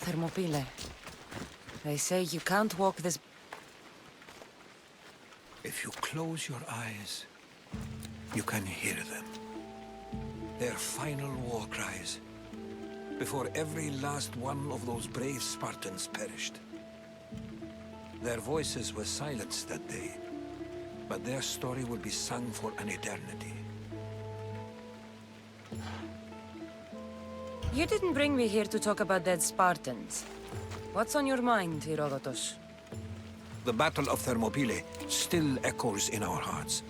Thermopylae. They say you can't walk this... If you close your eyes, you can hear them. Their final war cries, before every last one of those brave Spartans perished. Their voices were silenced that day, but their story will be sung for an eternity. You didn't bring me here to talk about dead Spartans. What's on your mind, Herodotus? The Battle of Thermopylae still echoes in our hearts.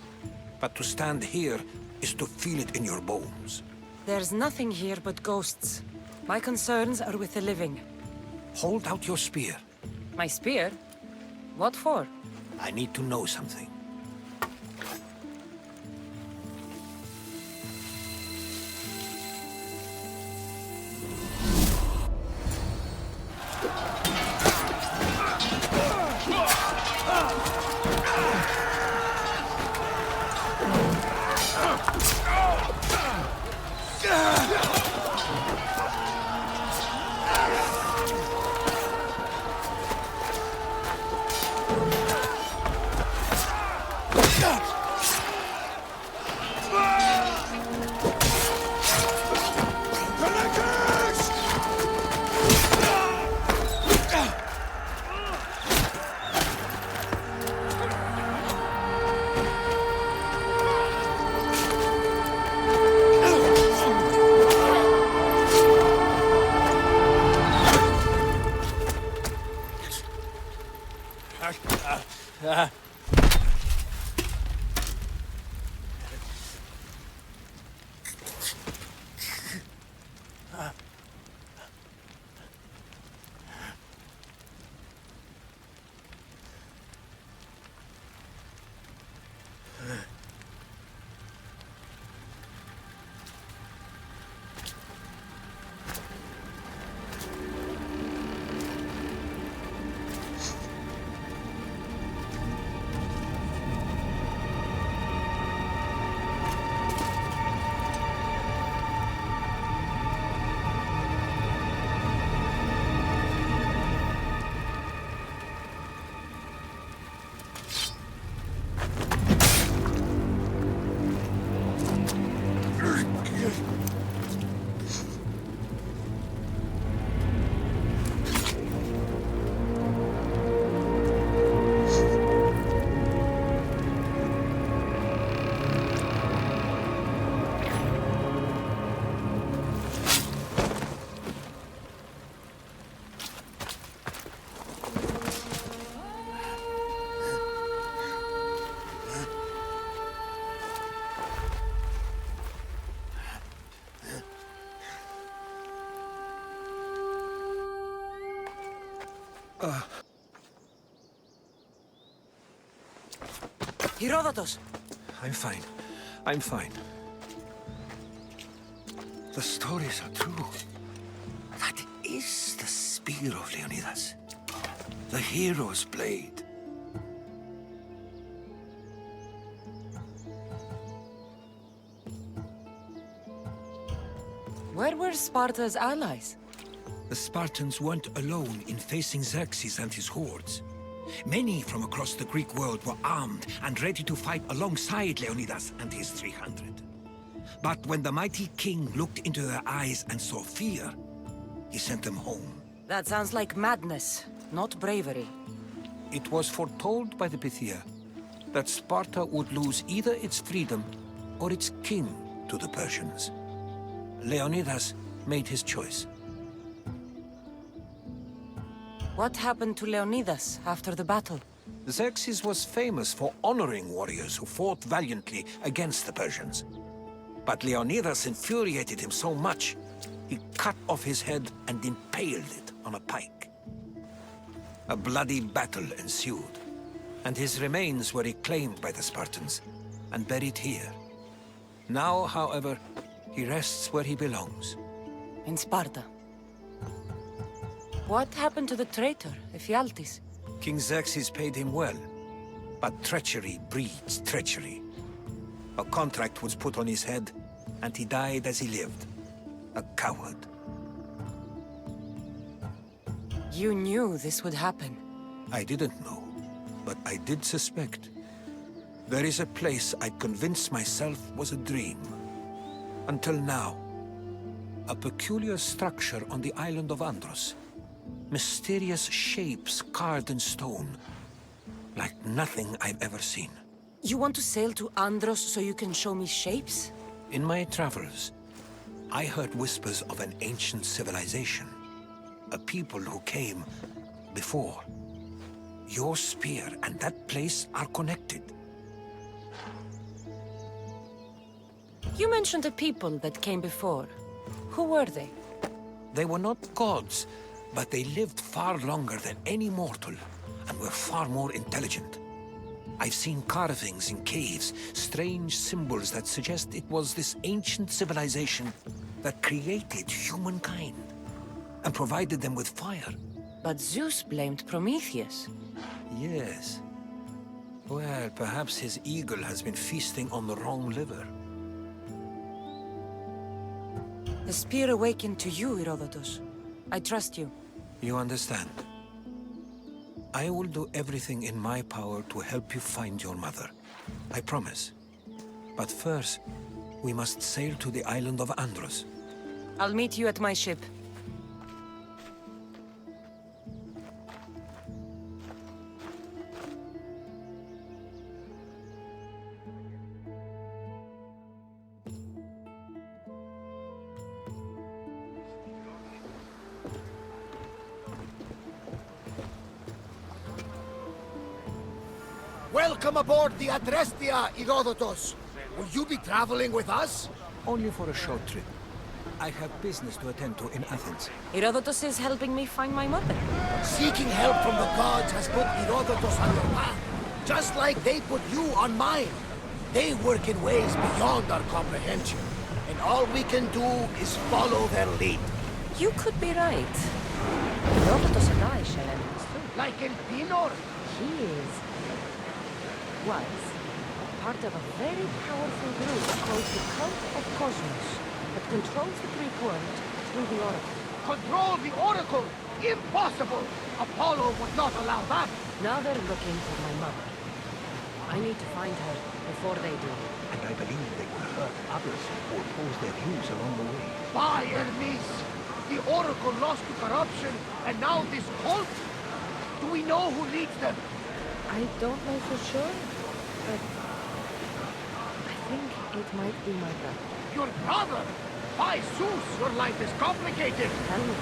But to stand here is to feel it in your bones. There's nothing here but ghosts. My concerns are with the living. Hold out your spear. My spear? What for? I need to know something. Herodotus! I'm fine. I'm fine. The stories are true. That is the spear of Leonidas. The hero's blade. Where were Sparta's allies? The Spartans weren't alone in facing Xerxes and his hordes. Many from across the Greek world were armed and ready to fight alongside Leonidas and his 300. But when the mighty king looked into their eyes and saw fear, he sent them home. That sounds like madness, not bravery. It was foretold by the Pythia that Sparta would lose either its freedom or its king to the Persians. Leonidas made his choice. What happened to Leonidas after the battle? Xerxes was famous for honoring warriors who fought valiantly against the Persians. But Leonidas infuriated him so much, he cut off his head and impaled it on a pike. A bloody battle ensued, and his remains were reclaimed by the Spartans and buried here. Now, however, he rests where he belongs. In Sparta. What happened to the traitor, Ephialtes? King Xerxes paid him well, but treachery breeds treachery. A contract was put on his head, and he died as he lived. A coward. You knew this would happen. I didn't know, but I did suspect. There is a place I'd convinced myself was a dream. Until now. A peculiar structure on the island of Andros. Mysterious shapes carved in stone. Like nothing I've ever seen. You want to sail to Andros so you can show me shapes? In my travels, I heard whispers of an ancient civilization. A people who came before. Your spear and that place are connected. You mentioned a people that came before. Who were they? They were not gods, but they lived far longer than any mortal, and were far more intelligent. I've seen carvings in caves, strange symbols that suggest it was this ancient civilization that created humankind, and provided them with fire. But Zeus blamed Prometheus. Yes. Well, perhaps his eagle has been feasting on the wrong liver. The spear awakened to you, Herodotus. I trust you. You understand. I will do everything in my power to help you find your mother. I promise. But first, we must sail to the island of Andros. I'll meet you at my ship. Welcome aboard the Adrestia, Herodotus. Will you be traveling with us? Only for a short trip. I have business to attend to in Athens. Herodotus is helping me find my mother. Seeking help from the gods has put Herodotus on your path, just like they put you on mine. They work in ways beyond our comprehension, and all we can do is follow their lead. You could be right. Herodotus and I shall end this too. Like El Pinor. He was part of a very powerful group called the Cult of Cosmos that controls the Greek world through the Oracle. Control the Oracle? Impossible! Apollo would not allow that. Now they're looking for my mother. I need to find her before they do. And I believe they will hurt others who oppose their views along the way. By Hermes! The Oracle lost to corruption, and now this cult? Do we know who leads them? I don't know for sure, but I think it might be my brother. Your brother? By Zeus, your life is complicated. Tell me.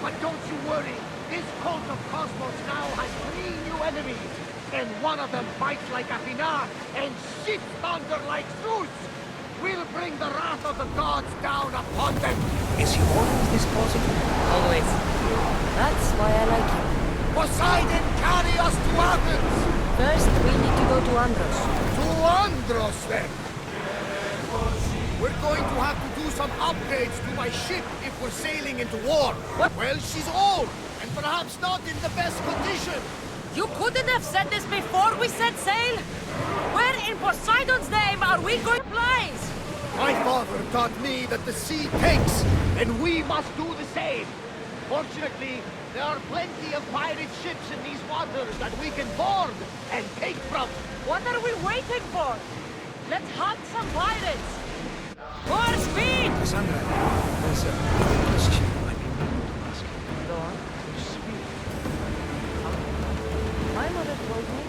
But don't you worry. This cult of Cosmos now has 3 new enemies. And one of them bites like Athena and shits thunder like Zeus. We'll bring the wrath of the gods down upon them. Is he always this positive? Always. That's why I like you. Poseidon, carry us to Athens! First, we need to go to Andros. To Andros, then! We're going to have to do some upgrades to my ship if we're sailing into war. What? Well, she's old, and perhaps not in the best condition. You couldn't have said this before we set sail? Where in Poseidon's name are we going to place? My father taught me that the sea takes, and we must do the same. Fortunately, there are plenty of pirate ships in these waters that we can board and take from. What are we waiting for? Let's hunt some pirates! More speed! Kassandra, there's a question I've been meaning to ask you. Go on. Speak. My mother told me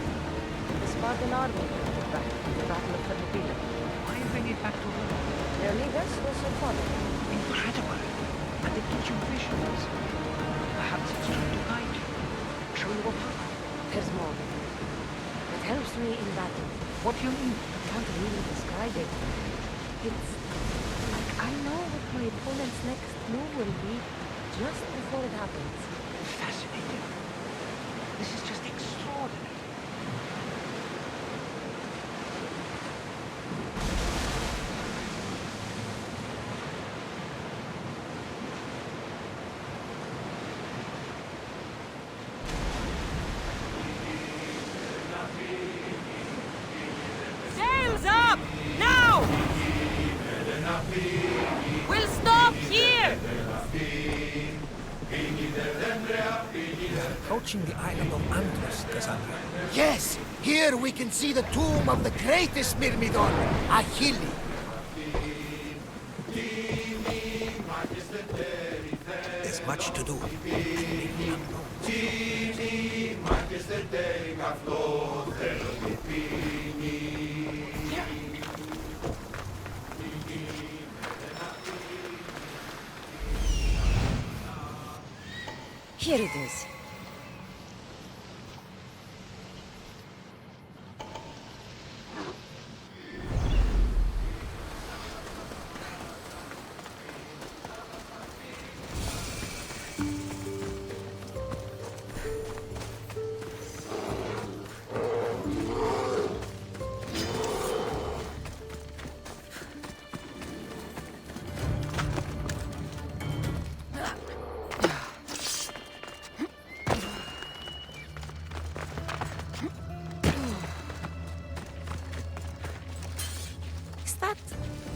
the Spartan army took back in the Battle of Thermopylae. Why bring it back to her? Leonidas was her father. Incredible. And it gives you visions. Perhaps it's trying to guide you. Show you a path. There's more. It helps me in battle. What do you mean? I can't really describe it. It's like I know what my opponent's next move will be just before it happens. Fascinating. This is just extraordinary. Sails up! Now! We'll stop here! approaching the island of Andros, Kassandra. Yes, here we can see the tomb of the greatest Myrmidon, Achille. There's much to do. Here it is.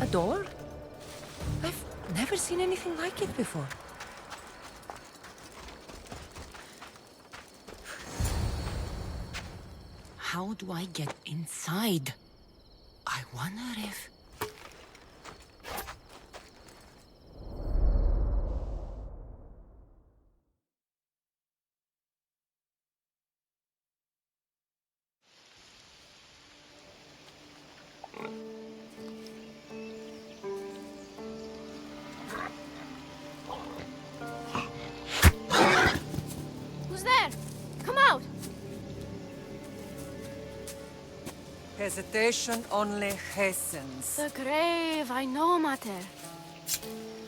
A door? I've never seen anything like it before. How do I get inside? I wonder if... Hesitation only hastens. The grave, I know, Mater.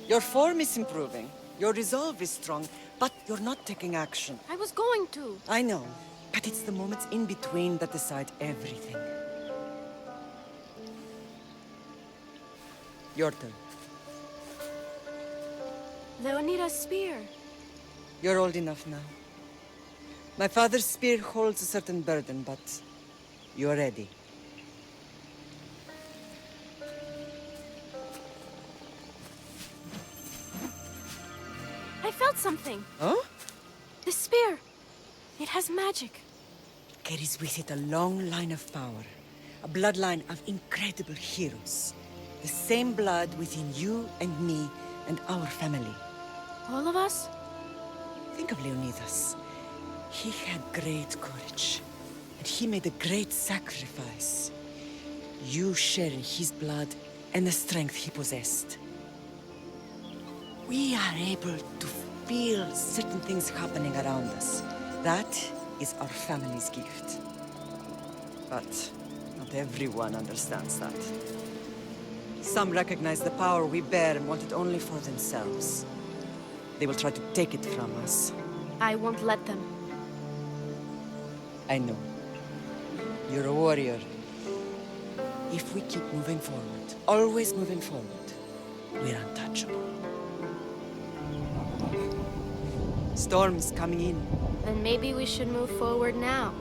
Your form is improving. Your resolve is strong, but you're not taking action. I was going to. I know, but it's the moments in between that decide everything. Your turn. Leonidas' spear. You're old enough now. My father's spear holds a certain burden, but you're ready. I felt something. Huh? The spear. It has magic. Carries with it a long line of power. A bloodline of incredible heroes. The same blood within you and me and our family. All of us? Think of Leonidas. He had great courage. And he made a great sacrifice. You share in his blood and the strength he possessed. We are able to feel certain things happening around us. That is our family's gift. But not everyone understands that. Some recognize the power we bear and want it only for themselves. They will try to take it from us. I won't let them. I know. You're a warrior. If we keep moving forward, always moving forward, we're untouchable. Storm's coming in. Then maybe we should move forward now.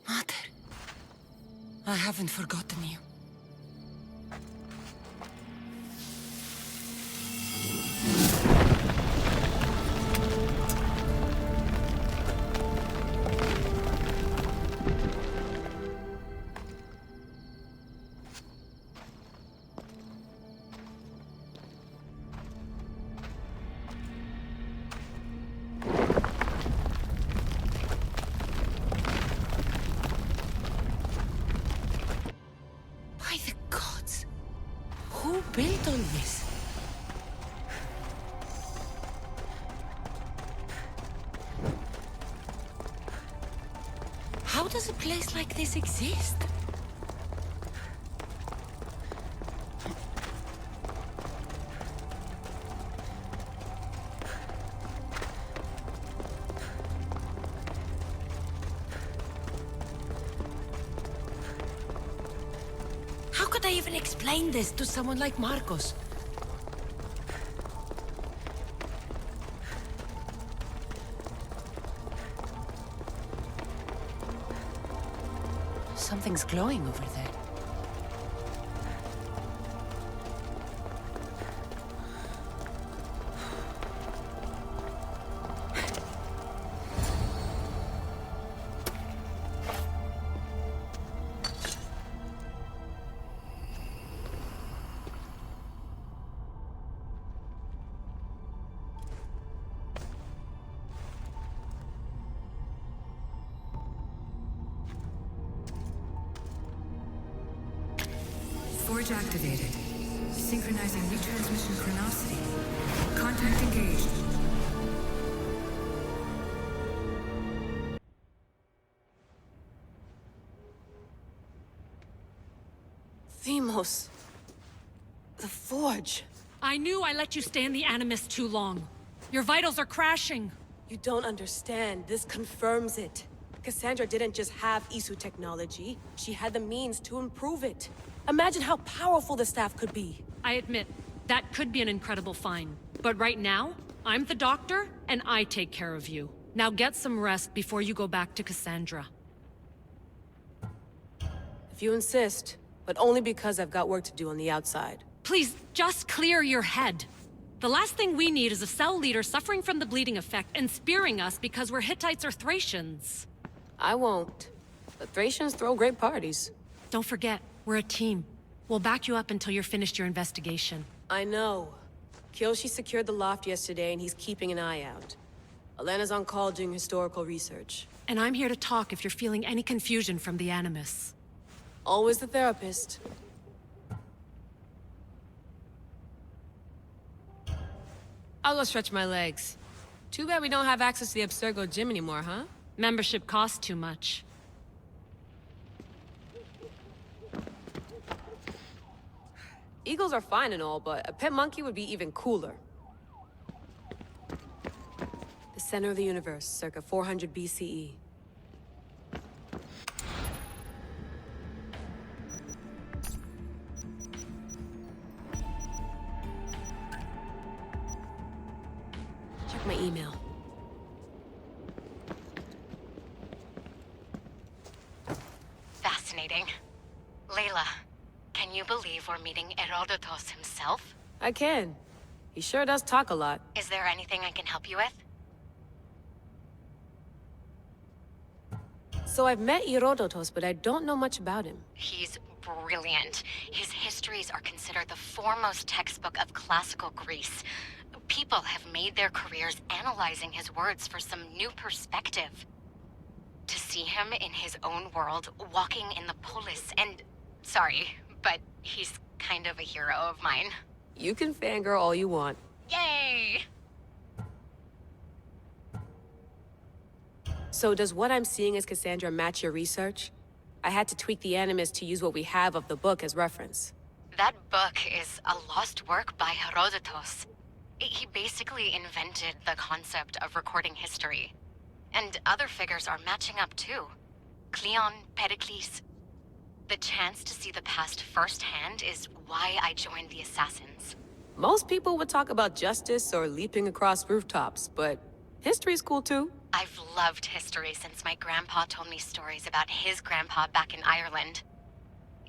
Mother, I haven't forgotten you. By the gods! Who built all this? How does a place like this exist? How could I even explain this to someone like Marcos? Something's glowing over there. Forge activated. Synchronizing retransmission chronicity. Contact engaged. Themos. The Forge. I knew I let you stay in the Animus too long. Your vitals are crashing. You don't understand. This confirms it. Kassandra didn't just have Isu technology. She had the means to improve it. Imagine how powerful the staff could be. I admit, that could be an incredible find. But right now, I'm the doctor, and I take care of you. Now get some rest before you go back to Kassandra. If you insist, but only because I've got work to do on the outside. Please, just clear your head. The last thing we need is a cell leader suffering from the bleeding effect and spearing us because we're Hittites or Thracians. I won't. The Thracians throw great parties. Don't forget, we're a team. We'll back you up until you're finished your investigation. I know. Kyoshi secured the loft yesterday and he's keeping an eye out. Elena's on call doing historical research. And I'm here to talk if you're feeling any confusion from the Animus. Always the therapist. I'll go stretch my legs. Too bad we don't have access to the Abstergo gym anymore, huh? Membership costs too much. Eagles are fine and all, but a pet monkey would be even cooler. The center of the universe, circa 400 BCE. Check my email. Fascinating. Layla, can you believe we're meeting Herodotus himself? I can. He sure does talk a lot. Is there anything I can help you with? So I've met Herodotus, but I don't know much about him. He's brilliant. His histories are considered the foremost textbook of classical Greece. People have made their careers analyzing his words for some new perspective. To see him in his own world, walking in the polis, and... Sorry, but he's kind of a hero of mine. You can fangirl all you want. Yay! So does what I'm seeing as Kassandra match your research? I had to tweak the Animus to use what we have of the book as reference. That book is a lost work by Herodotus. He basically invented the concept of recording history. And other figures are matching up too. Cleon, Pericles. The chance to see the past firsthand is why I joined the Assassins. Most people would talk about justice or leaping across rooftops, but history's cool too. I've loved history since my grandpa told me stories about his grandpa back in Ireland.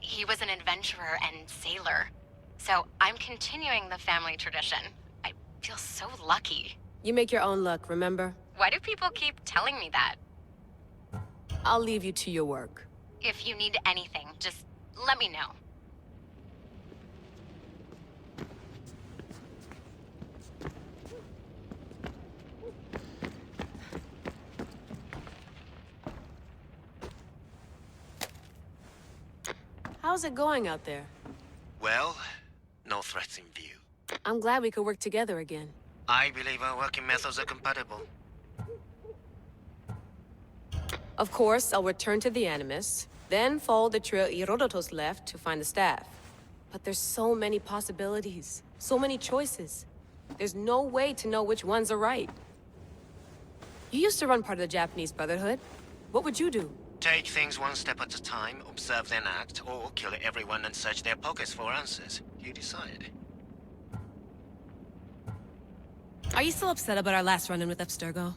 He was an adventurer and sailor. So I'm continuing the family tradition. I feel so lucky. You make your own luck, remember? Why do people keep telling me that? I'll leave you to your work. If you need anything, just let me know. How's it going out there? Well, no threats in view. I'm glad we could work together again. I believe our working methods are compatible. Of course, I'll return to the Animus, then follow the trail Herodotus left to find the staff. But there's so many possibilities, so many choices. There's no way to know which ones are right. You used to run part of the Japanese Brotherhood. What would you do? Take things one step at a time, observe then act, or kill everyone and search their pockets for answers. You decide. Are you still upset about our last run-in with Abstergo?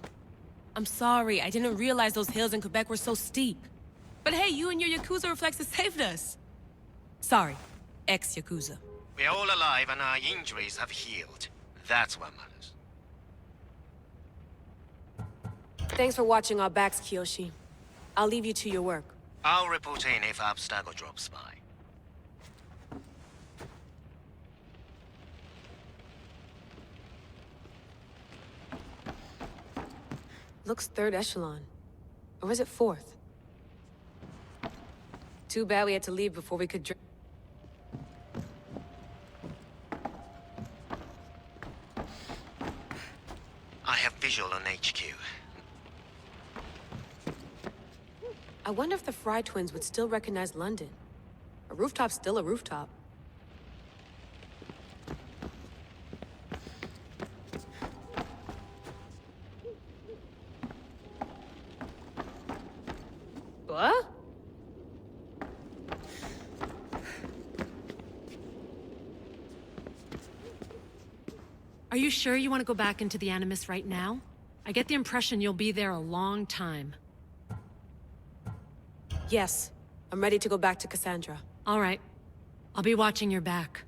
I'm sorry, I didn't realize those hills in Quebec were so steep. But hey, you and your Yakuza reflexes saved us. Sorry, ex-Yakuza. We're all alive and our injuries have healed. That's what matters. Thanks for watching our backs, Kiyoshi. I'll leave you to your work. I'll report in if Abstergo drops by. Looks third echelon. Or is it fourth? Too bad we had to leave before we could drink. I have visual on HQ. I wonder if the Fry twins would still recognize London. A rooftop's still a rooftop. What? Are you sure you want to go back into the Animus right now? I get the impression you'll be there a long time. Yes. I'm ready to go back to Kassandra. All right. I'll be watching your back.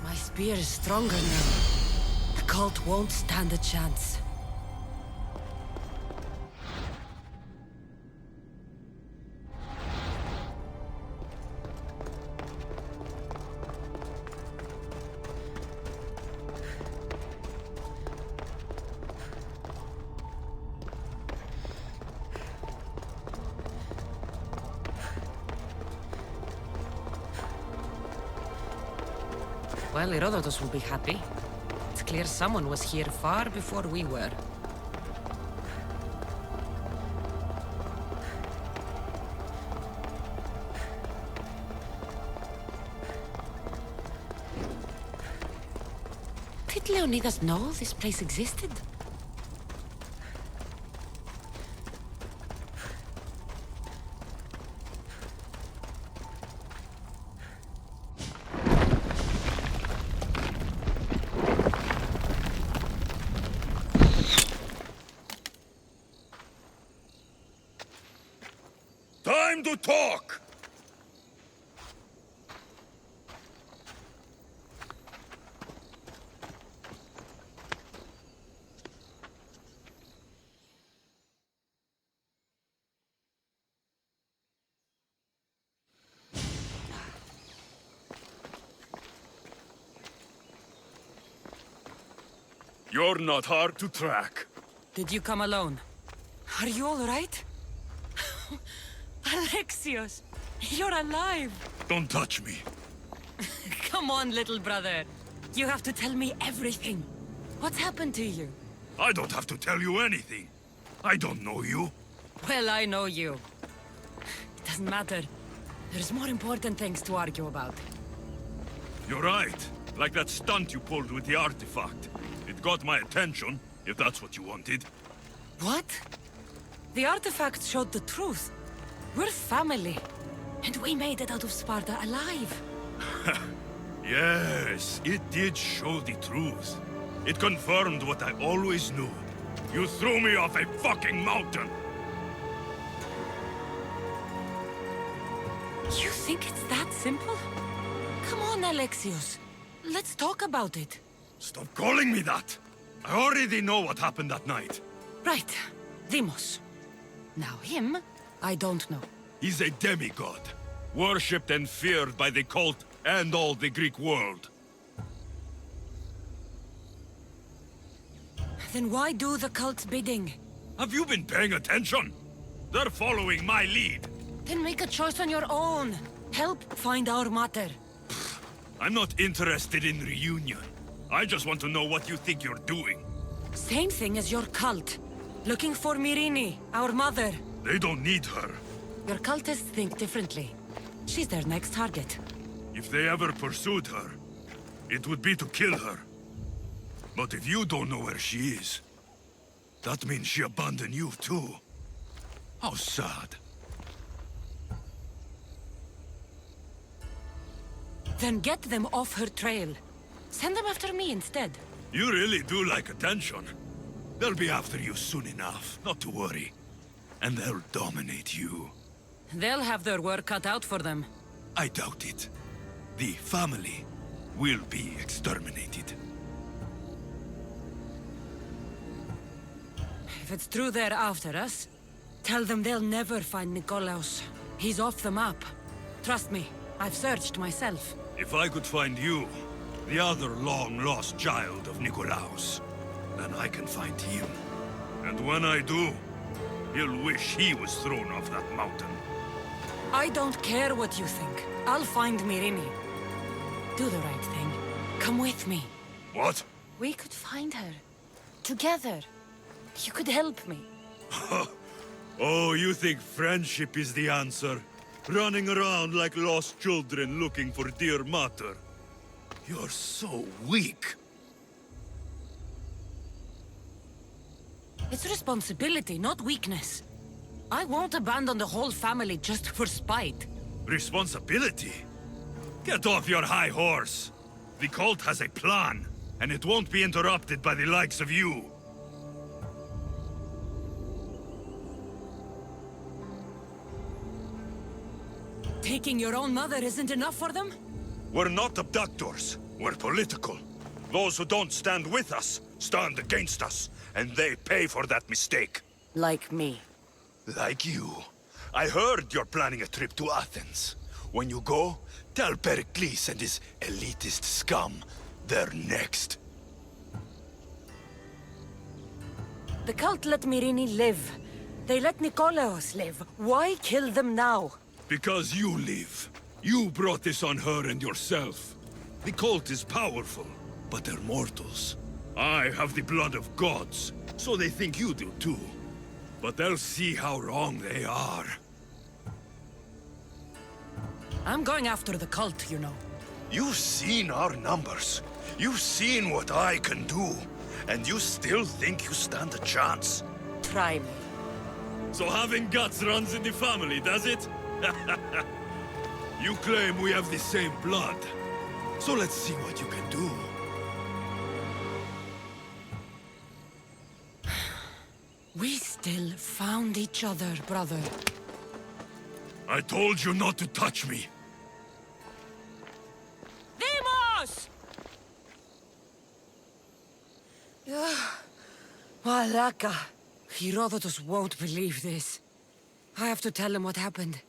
My spear is stronger now. The cult won't stand a chance. Well, Herodotus will be happy. It's clear someone was here far before we were. Did Leonidas know this place existed? Time to talk! You're not hard to track. Did you come alone? Are you all right? Alexios, you're alive! Don't touch me. Come on, little brother. You have to tell me everything. What's happened to you? I don't have to tell you anything. I don't know you. Well, I know you. It doesn't matter. There's more important things to argue about. You're right. Like that stunt you pulled with the artifact. It got my attention, if that's what you wanted. What? The artifact showed the truth. We're family. And we made it out of Sparta alive. Yes, it did show the truth. It confirmed what I always knew. You threw me off a fucking mountain! You think it's that simple? Come on, Alexios. Let's talk about it. Stop calling me that! I already know what happened that night. Right. Deimos. Now him, I don't know. He's a demigod. Worshipped and feared by the cult and all the Greek world. Then why do the cult's bidding? Have you been paying attention? They're following my lead. Then make a choice on your own. Help find our mater. I'm not interested in reunion. I just want to know what you think you're doing. Same thing as your cult. Looking for Myrrine, our mother. They don't need her. Your cultists think differently. She's their next target. If they ever pursued her, it would be to kill her. But if you don't know where she is, that means she abandoned you too. How sad. Then get them off her trail. Send them after me instead. You really do like attention. They'll be after you soon enough, not to worry. And they'll dominate you. They'll have their work cut out for them. I doubt it. The family will be exterminated. If it's true they're after us, tell them they'll never find Nikolaos. He's off the map. Trust me, I've searched myself. If I could find you, the other long-lost child of Nikolaos, then I can find him. And when I do, he'll wish he was thrown off that mountain. I don't care what you think. I'll find Myrrine. Do the right thing. Come with me. What? We could find her. Together. You could help me. Oh, you think friendship is the answer? Running around like lost children looking for dear mater. You're so weak. It's responsibility, not weakness. I won't abandon the whole family just for spite. Responsibility? Get off your high horse. The cult has a plan, and it won't be interrupted by the likes of you. Taking your own mother isn't enough for them? We're not abductors. We're political. Those who don't stand with us stand against us, and they pay for that mistake. Like me. Like you. I heard you're planning a trip to Athens. When you go, tell Pericles and his elitist scum they're next. The cult let Myrrine live. They let Nikolaos live. Why kill them now? Because you live. You brought this on her and yourself. The cult is powerful, but they're mortals. I have the blood of gods, so they think you do too. But they'll see how wrong they are. I'm going after the cult, you know. You've seen our numbers. You've seen what I can do. And you still think you stand a chance? Try me. So having guts runs in the family, does it? You claim we have the same blood. So let's see what you can do. We still found each other, brother. I told you not to touch me. Demos! Malaka. Herodotus won't believe this. I have to tell him what happened.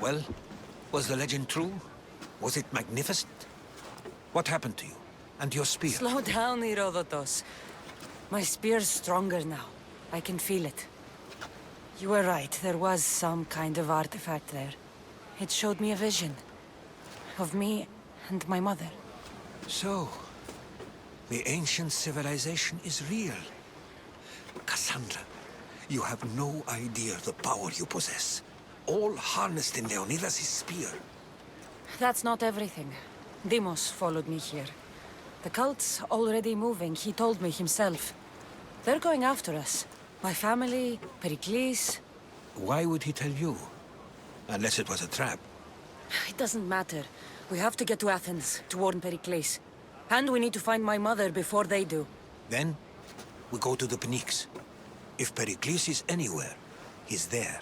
Well, was the legend true? Was it magnificent? What happened to you? And your spear? Slow down, Herodotus. My spear's stronger now. I can feel it. You were right, there was some kind of artifact there. It showed me a vision. Of me and my mother. So, the ancient civilization is real. Kassandra, you have no idea the power you possess. All harnessed in Leonidas' spear. That's not everything. Demos followed me here. The cult's already moving, he told me himself. They're going after us. My family, Pericles. Why would he tell you? Unless it was a trap. It doesn't matter. We have to get to Athens to warn Pericles. And we need to find my mother before they do. Then, we go to the Pnyx. If Pericles is anywhere, he's there.